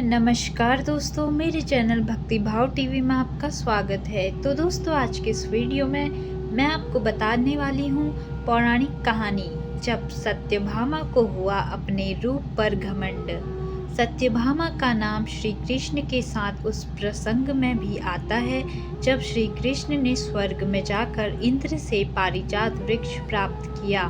नमस्कार दोस्तों, मेरे चैनल भक्ति भाव टीवी में आपका स्वागत है। तो दोस्तों, आज के इस वीडियो में मैं आपको बताने वाली हूँ पौराणिक कहानी जब सत्यभामा को हुआ अपने रूप पर घमंड। सत्यभामा का नाम श्री कृष्ण के साथ उस प्रसंग में भी आता है जब श्री कृष्ण ने स्वर्ग में जाकर इंद्र से पारिजात वृक्ष प्राप्त किया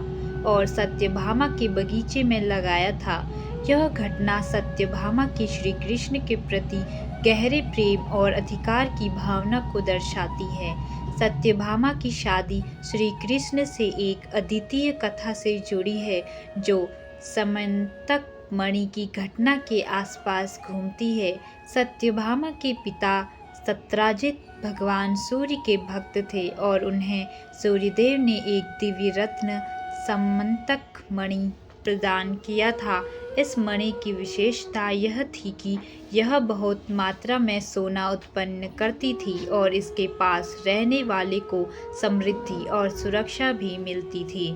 और सत्यभामा के बगीचे में लगाया था। यह घटना सत्यभामा की श्री कृष्ण के प्रति गहरे प्रेम और अधिकार की भावना को दर्शाती है। सत्यभामा की शादी श्री कृष्ण से एक अद्वितीय कथा से जुड़ी है जो समंतक मणि की घटना के आसपास घूमती है। सत्यभामा के पिता सत्राजित भगवान सूर्य के भक्त थे और उन्हें सूर्यदेव ने एक दिव्य रत्न समंतक मणि प्रदान किया था। इस मणि की विशेषता यह थी कि यह बहुत मात्रा में सोना उत्पन्न करती थी और इसके पास रहने वाले को समृद्धि और सुरक्षा भी मिलती थी।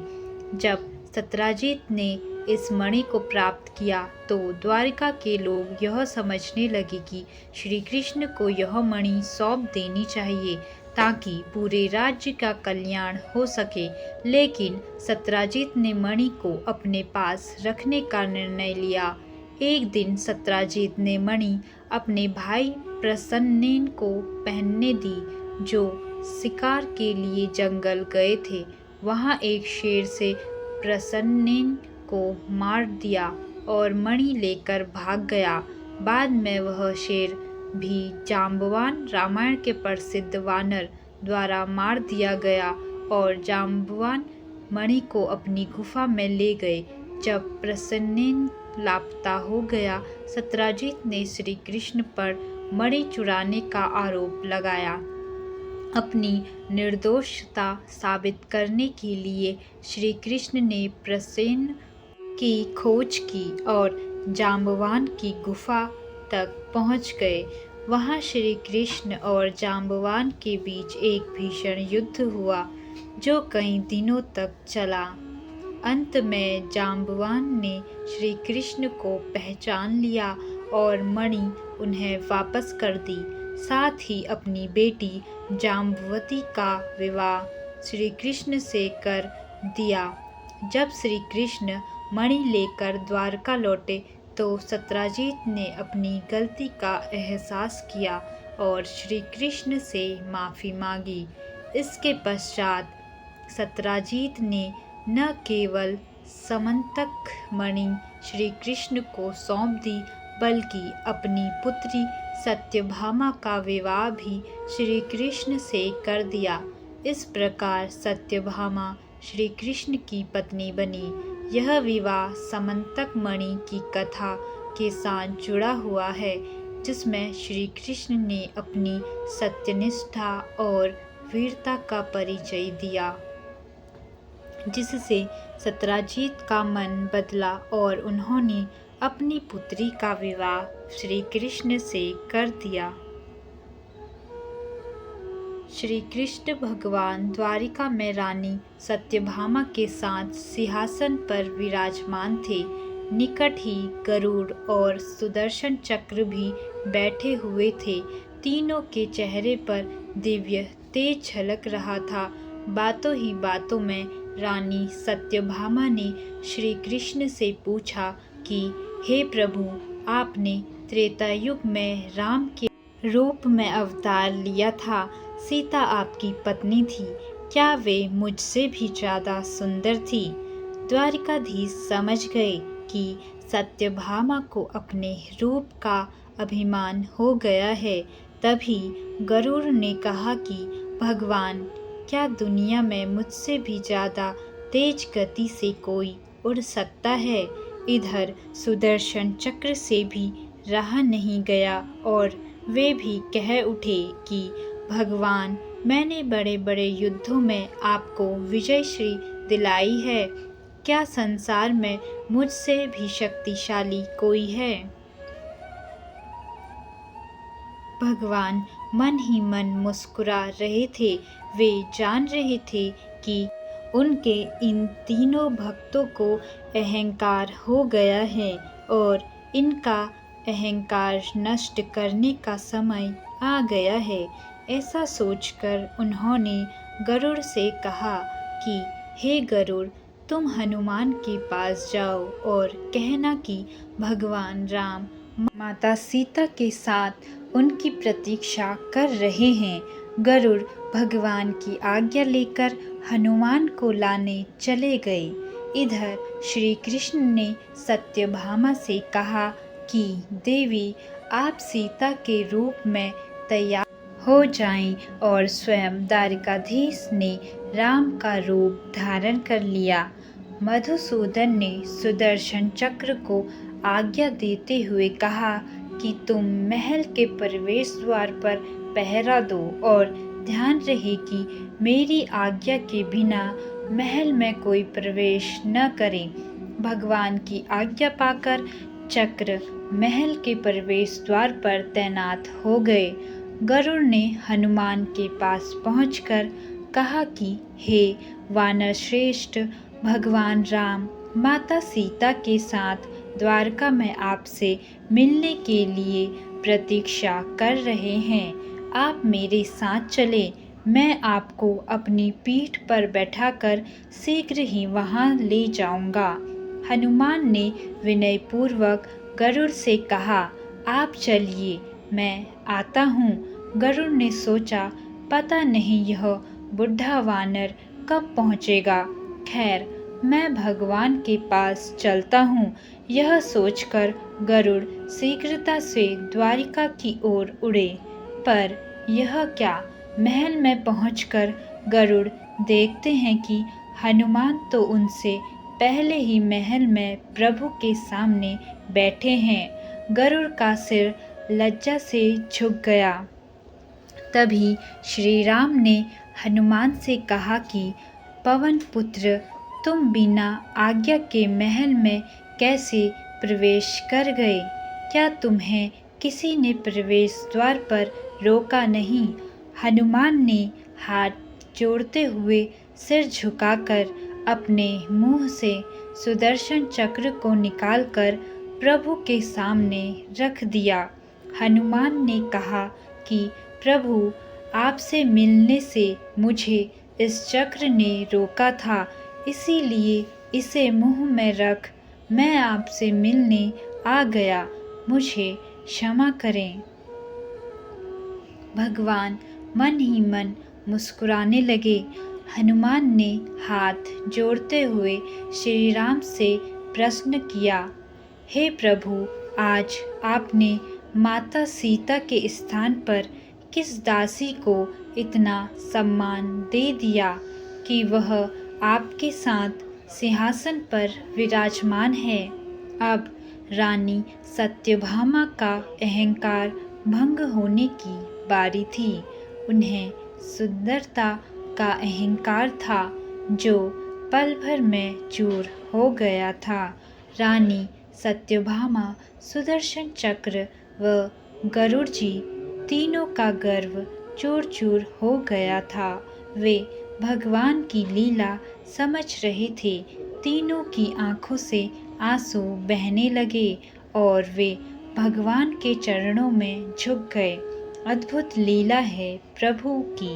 जब सत्राजित ने इस मणि को प्राप्त किया तो द्वारिका के लोग यह समझने लगे कि श्री कृष्ण को यह मणि सौंप देनी चाहिए ताकि पूरे राज्य का कल्याण हो सके। लेकिन सत्राजित ने मणि को अपने पास रखने का निर्णय लिया। एक दिन सत्राजित ने मणि अपने भाई प्रसन्नेन को पहनने दी जो शिकार के लिए जंगल गए थे। वहां एक शेर से प्रसन्नेन को मार दिया और मणि लेकर भाग गया। बाद में वह शेर भी जाम्बवान, रामायण के प्रसिद्ध वानर, द्वारा मार दिया गया और जाम्बवान मणि को अपनी गुफा में ले गए। जब प्रसन्नेन लापता हो गया, सत्राजित ने श्री कृष्ण पर मणि चुराने का आरोप लगाया। अपनी निर्दोषता साबित करने के लिए श्री कृष्ण ने प्रसन्न की खोज की और जाम्बवान की गुफा तक पहुंच गए। वहां श्री कृष्ण और जाम्बवान के बीच एक भीषण युद्ध हुआ जो कई दिनों तक चला। अंत में जाम्बवान ने श्री कृष्ण को पहचान लिया और मणि उन्हें वापस कर दी। साथ ही अपनी बेटी जाम्बवती का विवाह श्री कृष्ण से कर दिया। जब श्री कृष्ण मणि लेकर द्वारका लौटे तो सत्राजित ने अपनी गलती का एहसास किया और श्री कृष्ण से माफ़ी मांगी। इसके पश्चात सत्राजित ने न केवल समंतक मणि श्री कृष्ण को सौंप दी बल्कि अपनी पुत्री सत्यभामा का विवाह भी श्री कृष्ण से कर दिया। इस प्रकार सत्यभामा श्री कृष्ण की पत्नी बनी। यह विवाह समंतक मणि की कथा के साथ जुड़ा हुआ है जिसमें श्री कृष्ण ने अपनी सत्यनिष्ठा और वीरता का परिचय दिया, जिससे सत्राजित का मन बदला और उन्होंने अपनी पुत्री का विवाह श्री कृष्ण से कर दिया। श्री कृष्ण भगवान द्वारिका में रानी सत्यभामा के साथ सिंहासन पर विराजमान थे। निकट ही गरुड़ और सुदर्शन चक्र भी बैठे हुए थे। तीनों के चेहरे पर दिव्य तेज झलक रहा था। बातों ही बातों में रानी सत्यभामा ने श्री कृष्ण से पूछा कि हे प्रभु, आपने त्रेता युग में राम के रूप में अवतार लिया था। सीता आपकी पत्नी थी, क्या वे मुझसे भी ज़्यादा सुंदर थी? द्वारिकाधीश समझ गए कि सत्यभामा को अपने रूप का अभिमान हो गया है। तभी गरुड़ ने कहा कि भगवान, क्या दुनिया में मुझसे भी ज़्यादा तेज गति से कोई उड़ सकता है? इधर सुदर्शन चक्र से भी रहा नहीं गया और वे भी कह उठे कि भगवान, मैंने बड़े बड़े युद्धों में आपको विजय श्री दिलाई है। क्या संसार में मुझसे भी शक्तिशाली कोई है? भगवान मन ही मन मुस्कुरा रहे थे। वे जान रहे थे कि उनके इन तीनों भक्तों को अहंकार हो गया है और इनका अहंकार नष्ट करने का समय आ गया है। ऐसा सोचकर उन्होंने गरुड़ से कहा कि हे गरुड़, तुम हनुमान के पास जाओ और कहना कि भगवान राम माता सीता के साथ उनकी प्रतीक्षा कर रहे हैं। गरुड़ भगवान की आज्ञा लेकर हनुमान को लाने चले गए। इधर श्री कृष्ण ने सत्यभामा से कहा कि देवी, आप सीता के रूप में तैयार हो जाएं, और स्वयं द्वारिकाधीश ने राम का रूप धारण कर लिया। मधुसूदन ने सुदर्शन चक्र को आज्ञा देते हुए कहा कि तुम महल के प्रवेश द्वार पर पहरा दो और ध्यान रहे कि मेरी आज्ञा के बिना महल में कोई प्रवेश न करे। भगवान की आज्ञा पाकर चक्र महल के प्रवेश द्वार पर तैनात हो गए। गरुड़ ने हनुमान के पास पहुंचकर कहा कि हे वानर श्रेष्ठ, भगवान राम माता सीता के साथ द्वारका में आपसे मिलने के लिए प्रतीक्षा कर रहे हैं। आप मेरे साथ चले, मैं आपको अपनी पीठ पर बैठाकर शीघ्र ही वहां ले जाऊंगा। हनुमान ने विनयपूर्वक गरुड़ से कहा, आप चलिए, मैं आता हूँ। गरुड़ ने सोचा, पता नहीं यह बुढ़ा वानर कब पहुँचेगा। खैर, मैं भगवान के पास चलता हूँ। यह सोचकर गरुड़ शीघ्रता से द्वारिका की ओर उड़े। पर यह क्या, महल में पहुंचकर गरुड़ देखते हैं कि हनुमान तो उनसे पहले ही महल में प्रभु के सामने बैठे हैं। गरुड़ का सिर लज्जा से झुक गया। तभी श्री राम ने हनुमान से कहा कि पवन पुत्र, तुम बिना आज्ञा के महल में कैसे प्रवेश कर गए? क्या तुम्हें किसी ने प्रवेश द्वार पर रोका नहीं? हनुमान ने हाथ जोड़ते हुए सिर झुकाकर अपने मुंह से सुदर्शन चक्र को निकालकर प्रभु के सामने रख दिया। हनुमान ने कहा कि प्रभु, आपसे मिलने से मुझे इस चक्र ने रोका था, इसीलिए इसे मुंह में रख मैं आपसे मिलने आ गया, मुझे क्षमा करें। भगवान मन ही मन मुस्कुराने लगे। हनुमान ने हाथ जोड़ते हुए श्री राम से प्रश्न किया, हे प्रभु, आज आपने माता सीता के स्थान पर किस दासी को इतना सम्मान दे दिया कि वह आपके साथ सिंहासन पर विराजमान है? अब रानी सत्यभामा का अहंकार भंग होने की बारी थी। उन्हें सुंदरता का अहंकार था जो पल भर में चूर हो गया था। रानी सत्यभामा, सुदर्शन चक्र व गरुड़ जी तीनों का गर्व चूर चूर हो गया था। वे भगवान की लीला समझ रहे थे। तीनों की आंखों से आंसू बहने लगे और वे भगवान के चरणों में झुक गए। अद्भुत लीला है प्रभु की।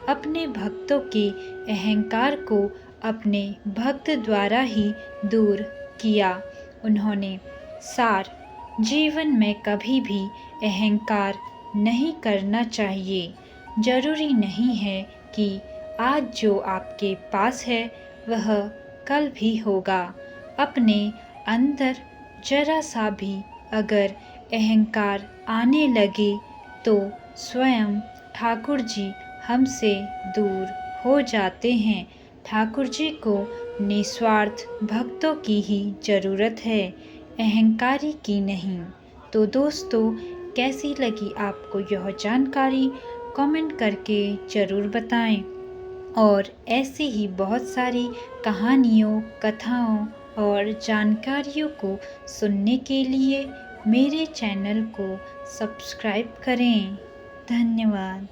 अपने भक्तों के अहंकार को अपने भक्त द्वारा ही दूर किया। उन्होंने सार जीवन में कभी भी अहंकार नहीं करना चाहिए। जरूरी नहीं है कि आज जो आपके पास है वह कल भी होगा। अपने अंदर जरा सा भी अगर अहंकार आने लगे तो स्वयं ठाकुर जी हमसे दूर हो जाते हैं। ठाकुर जी को निस्वार्थ भक्तों की ही ज़रूरत है, अहंकारी की नहीं। तो दोस्तों, कैसी लगी आपको यह जानकारी? कमेंट करके ज़रूर बताएं। और ऐसी ही बहुत सारी कहानियों, कथाओं और जानकारियों को सुनने के लिए मेरे चैनल को सब्सक्राइब करें। धन्यवाद।